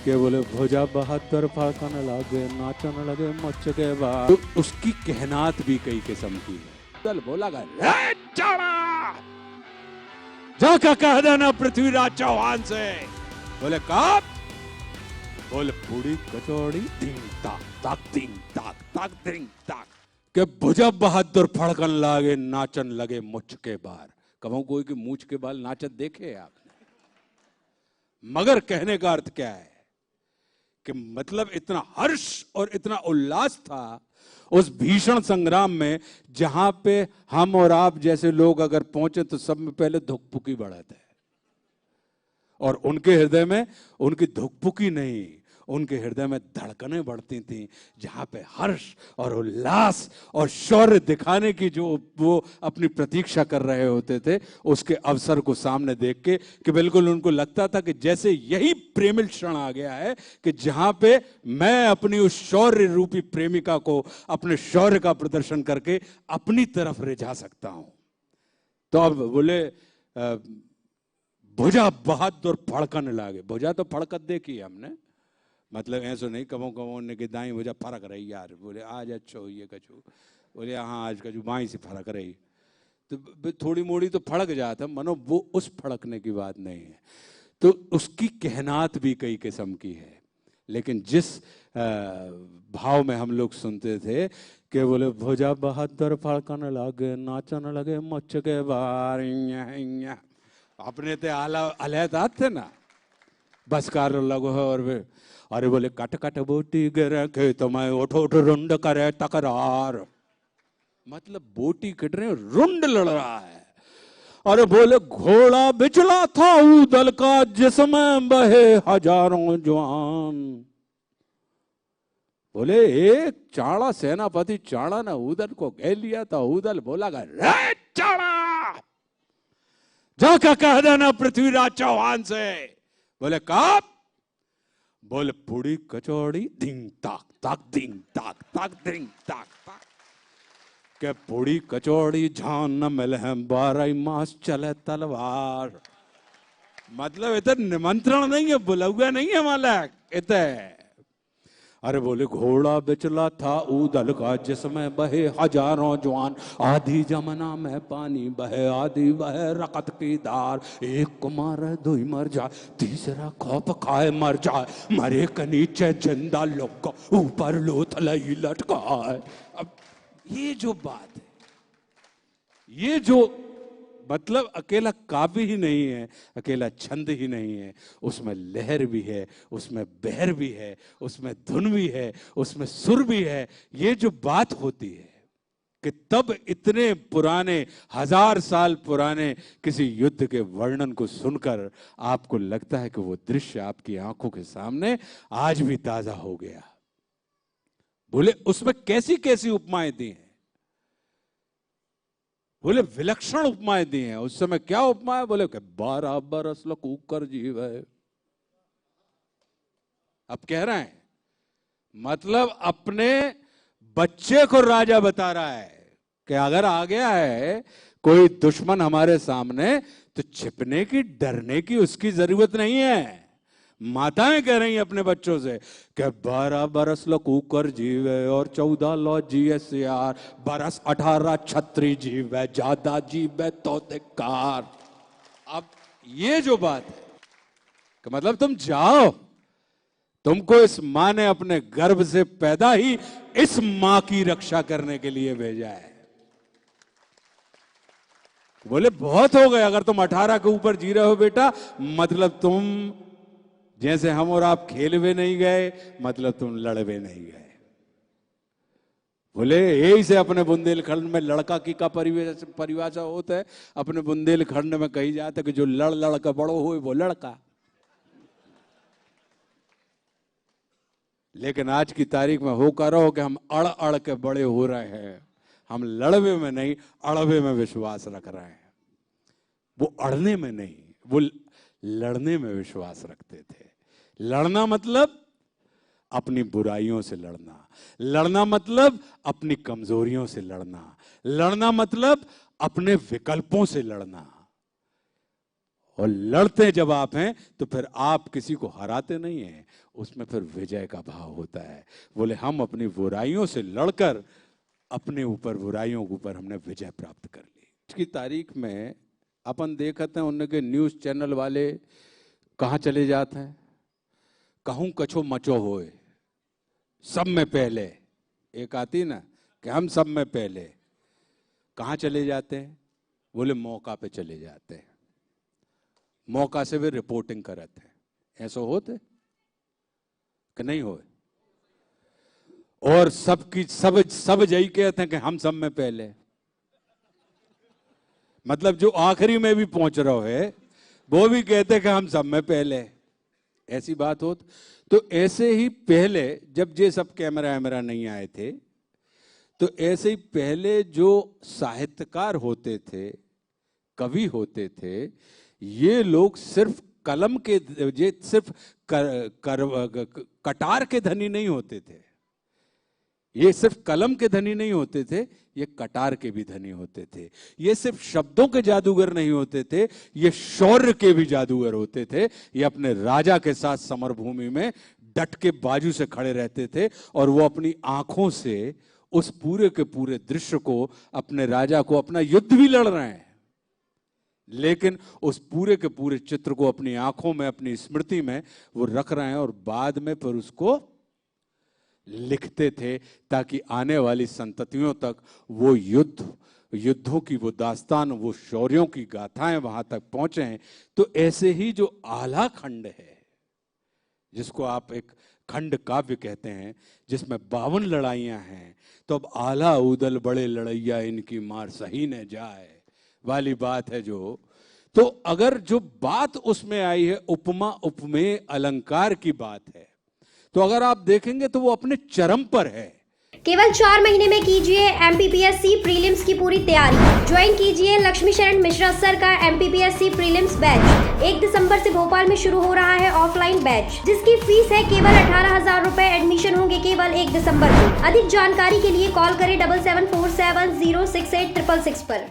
के बोले भुजा बहादुर फड़कन लगे नाचन लगे मुझ के बाद। तो उसकी कहनात भी कई किस्म की है। चल बोला जाकर कह देना पृथ्वीराज चौहान से। बोले कब? बोले पूरी कचौड़ी टिंग ताक ताक टिंग ताक ताक टिंग ताक के भुजा बहादुर फड़कन लागे नाचन लगे मुझ के बार। कहो कोई की मूछ के बाल नाचत देखे आपने? मगर कहने का अर्थ क्या है कि मतलब इतना हर्ष और इतना उल्लास था उस भीषण संग्राम में, जहां पे हम और आप जैसे लोग अगर पहुंचे तो सब में पहले धुकपुकी बढ़त है, और उनके हृदय में उनकी धुकपुकी नहीं, उनके हृदय में धड़कनें बढ़ती थीं, जहां पे हर्ष और उल्लास और शौर्य दिखाने की जो वो अपनी प्रतीक्षा कर रहे होते थे, उसके अवसर को सामने देख के कि बिल्कुल उनको लगता था कि जैसे यही प्रेमिल क्षण आ गया है कि जहां पे मैं अपनी उस शौर्य रूपी प्रेमिका को अपने शौर्य का प्रदर्शन करके अपनी तरफ रिझा सकता हूं। तो अब बोले भुजा बहादुर फड़कन लागे। भुजा तो फड़कत देखी हमने, मतलब ऐसा नहीं कमो कमो ने कि दाई भुजा फरक रही यार। बोले आज अच्छो ये कछु, बोले हाँ आज कछु बाई से फरक रही, तो थोड़ी मोड़ी तो फड़क जाता, मनो वो उस फड़कने की बात नहीं है। तो उसकी कहनात भी कई किस्म की है, लेकिन जिस भाव में हम लोग सुनते थे कि बोले भुजा बहादुर फड़कन लगे नाचन लगे मुझ के बार, अपने ते आला अलहदा थे ना, बस कार लगो है। और फिर अरे बोले कट कट बोटी गिरे खेत में उठ उठ रुंड करे तकरार, मतलब बोटी कट रहे रुंड लड़ रहा है। अरे बोले घोड़ा बिचला था ऊदल का जिसमें बहे हजारों जवान। बोले एक चाड़ा सेनापति चाड़ा ने ऊदल को घेर लिया था। ऊदल बोला रे चाड़ा जाकर कह देना पृथ्वीराज चौहान से। बोले कब? बोले पूरी कचौड़ी धिंग ताक ताक धिंग ताक ताक धिंग ताक ताक के पूरी कचौड़ी झान न मिले हैं 12 मास चले तलवार। मतलब इधर निमंत्रण नहीं है, बुलावा नहीं है मालक इधर। अरे बोले घोड़ा बिचला था ऊदल का जिसमें बहे हजारों जवान, आधी जमना में पानी बहे आधी बहे रकत की धार। एक को मारे दो ही मर जाए, तीसरा खौफ खाए मर जाए, मरे के नीचे जिंदा लोग ऊपर लोथलई लटका है। अब ये जो बात है, ये जो मतलब अकेला काव्य ही नहीं है, अकेला छंद ही नहीं है, उसमें लहर भी है, उसमें बहर भी है, उसमें धुन भी है, उसमें सुर भी है। ये जो बात होती है कि तब इतने पुराने 1000 साल पुराने किसी युद्ध के वर्णन को सुनकर आपको लगता है कि वो दृश्य आपकी आंखों के सामने आज भी ताजा हो गया। बोले उसमें कैसी कैसी उपमाएं दी हैं, बोले विलक्षण उपमाएं दी हैं। उस समय क्या उपमा है? बोले 12 बरस लो कूकर जीव है। अब कह रहे हैं मतलब अपने बच्चे को राजा बता रहा है कि अगर आ गया है कोई दुश्मन हमारे सामने तो छिपने की डरने की उसकी जरूरत नहीं है। माताएं कह रही हैं अपने बच्चों से कि 12 बरस लो कूकर जीवे और 14 लो जिये सियार, बरस 18 छत्री जीवे ज्यादा जीवे तो धिक्कार। अब ये जो बात है कि मतलब तुम जाओ, तुमको इस मां ने अपने गर्भ से पैदा ही इस मां की रक्षा करने के लिए भेजा है। बोले बहुत हो गए, अगर तुम 18 के ऊपर जी रहे हो बेटा, मतलब तुम जैसे हम और आप खेलवे नहीं गए, मतलब तुम लड़वे नहीं गए। बोले यही से अपने बुंदेलखंड में लड़का की का परिभाषा होता है। अपने बुंदेलखंड में कही जाता है कि जो लड़ लड़ का बड़ो हो वो लड़का। लेकिन आज की तारीख में हो कर रहो कि हम अड़ अड़ के बड़े हो रहे हैं, हम लड़वे में नहीं अड़वे में विश्वास रख रहे हैं। वो अड़ने में नहीं, वो लड़ने में विश्वास रखते थे। लड़ना मतलब अपनी बुराइयों से लड़ना, लड़ना मतलब अपनी कमजोरियों से लड़ना, लड़ना मतलब अपने विकल्पों से लड़ना। और लड़ते जब आप हैं तो फिर आप किसी को हराते नहीं हैं, उसमें फिर विजय का भाव होता है। बोले हम अपनी बुराइयों से लड़कर अपने ऊपर बुराइयों के ऊपर हमने विजय प्राप्त कर ली। आज की तारीख में अपन देखते हैं उनके न्यूज़ चैनल वाले कहाँ चले जाते हैं, कहूँ कछो मचो होए, सब में पहले एक आती ना कि हम सब में पहले, कहाँ चले जाते हैं? बोले मौका पे चले जाते हैं, मौका से वे रिपोर्टिंग करते हैं। ऐसा होते कि नहीं होए? और सब यही कहते हैं कि हम सब में पहले, मतलब जो आखिरी में भी पहुंच रहे है वो भी कहते हैं कि हम सब में पहले। ऐसी बात हो तो ऐसे ही पहले जब ये सब कैमरा वैमरा नहीं आए थे तो ऐसे ही पहले जो साहित्यकार होते थे, कवि होते थे, ये लोग सिर्फ कलम के, ये सिर्फ कटार के धनी नहीं होते थे, ये सिर्फ कलम के धनी नहीं होते थे, ये कटार के भी धनी होते थे। ये सिर्फ शब्दों के जादूगर नहीं होते थे, ये शौर्य के भी जादूगर होते थे। ये अपने राजा के साथ समर भूमि में डट के बाजू से खड़े रहते थे और वो अपनी आंखों से उस पूरे के पूरे दृश्य को, अपने राजा को, अपना युद्ध भी लड़ रहे हैं, लेकिन उस पूरे के पूरे चित्र को अपनी आंखों में, अपनी स्मृति में वो रख रहे हैं और बाद में फिर उसको लिखते थे ताकि आने वाली संततियों तक वो युद्धों की वो दास्तान, वो शौर्यों की गाथाएं वहां तक पहुंचे। तो ऐसे ही जो आला खंड है, जिसको आप एक खंड काव्य कहते हैं, जिसमें 52 लड़ाइयां हैं, तो अब आला उदल बड़े लड़ैया इनकी मार सही न जाए वाली बात है जो। तो अगर जो बात उसमें आई है उपमा उपमेय अलंकार की बात है, तो अगर आप देखेंगे तो वो अपने चरम पर है। केवल 4 महीने में कीजिए एमपीपीएससी प्रीलिम्स की पूरी तैयारी। ज्वाइन कीजिए लक्ष्मी शरण मिश्रा सर का एमपीपीएससी प्रीलिम्स बैच। 1 दिसंबर से भोपाल में शुरू हो रहा है ऑफलाइन बैच, जिसकी फीस है केवल 18,000 रुपए। एडमिशन होंगे केवल 1 दिसंबर को। अधिक जानकारी के लिए कॉल करें 7747068666 पर।